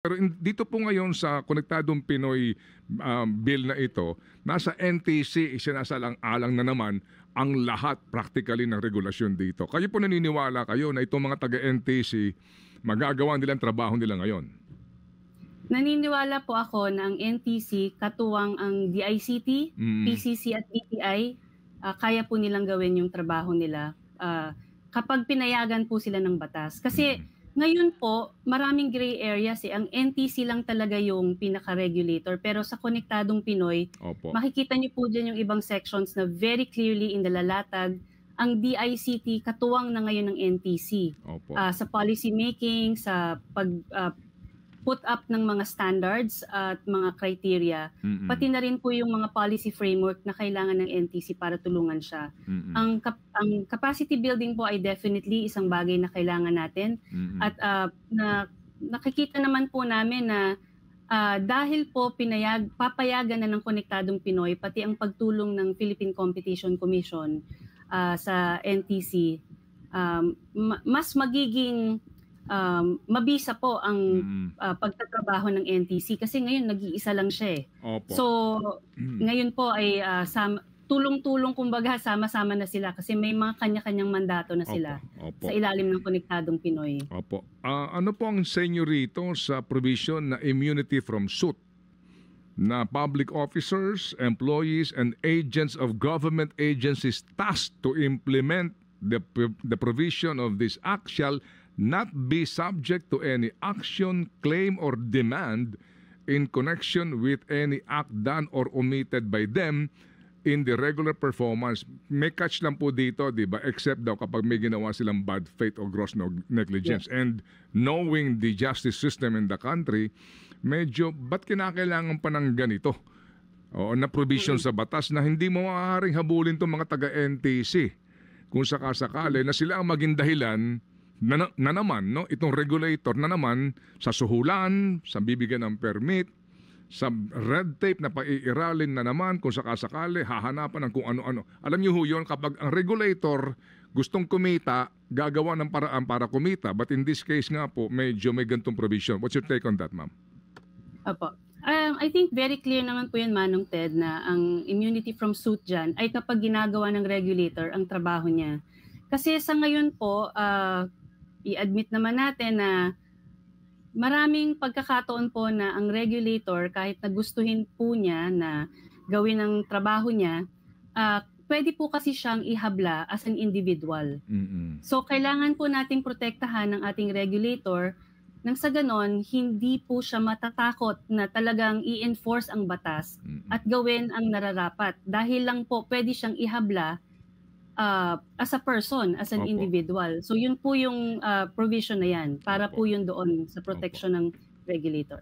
Pero dito po ngayon sa Konektadong Pinoy bill na ito, nasa NTC, isinasalang-alang na naman ang lahat practically ng regulasyon dito. Kayo po naniniwala kayo na itong mga taga-NTC, magagawa nilang trabaho nila ngayon? Naniniwala po ako na ang NTC, katuwang ang DICT, PCC at DTI, kaya po nilang gawin yung trabaho nila kapag pinayagan po sila ng batas. Kasi ngayon po, maraming gray areas eh. Ang NTC lang talaga yung pinaka-regulator. Pero sa Konektadong Pinoy, makikita niyo po dyan yung ibang sections na very clearly indalalatag. Ang DICT, katuwang na ngayon ng NTC. Sa policy making, sa put up ng mga standards at mga criteria, pati na rin po yung mga policy framework na kailangan ng NTC para tulungan siya. Ang capacity building po ay definitely isang bagay na kailangan natin. At nakikita naman po namin na dahil po papayagan na ng Konektadong Pinoy, pati ang pagtulong ng Philippine Competition Commission sa NTC, mas magiging mabisa po ang pagtatrabaho ng NTC kasi ngayon nag-iisa lang siya eh. So ngayon po ay tulong-tulong, kumbaga sama-sama na sila kasi may mga kanya-kanyang mandato na sila sa ilalim ng Konektadong Pinoy. Ano po ang senyo rito sa provision na immunity from suit na public officers, employees, and agents of government agencies tasked to implement the provision of this act shall not be subject to any action, claim, or demand in connection with any act done or omitted by them in the regular performance. May catch lang po dito, di ba? Except daw kapag may ginawa silang bad faith or gross negligence. And knowing the justice system in the country, medyo, ba't kinakailangan pa ng ganito? Na provision sa batas na hindi mo maaaring habulin itong mga taga-NTC kung sakasakali na sila ang maging dahilan na naman, no? Itong regulator na naman sa suhulan, sa bibigyan ng permit, sa red tape na paiiralin na naman kung sakasakali, hahanapan ng kung ano-ano. Alam niyo ho yun, kapag ang regulator gustong kumita, gagawa ng paraan para kumita. But in this case nga po, medyo may gantong provision. What's your take on that, ma'am? Opo. I think very clear naman po yun, Manong Ted, na ang immunity from suit dyan ay kapag ginagawa ng regulator ang trabaho niya. Kasi sa ngayon po, i-admit naman natin na maraming pagkakataon po na ang regulator, kahit na gustuhin po niya na gawin ang trabaho niya, pwede po kasi siyang ihabla as an individual. So kailangan po nating protektahan ng ating regulator nang sa ganon, hindi po siya matatakot na talagang i-enforce ang batas at gawin ang nararapat. Dahil lang po pwede siyang ihabla as a person, as an individual. So yun po yung provision na yan, para po yun doon sa protection ng regulator.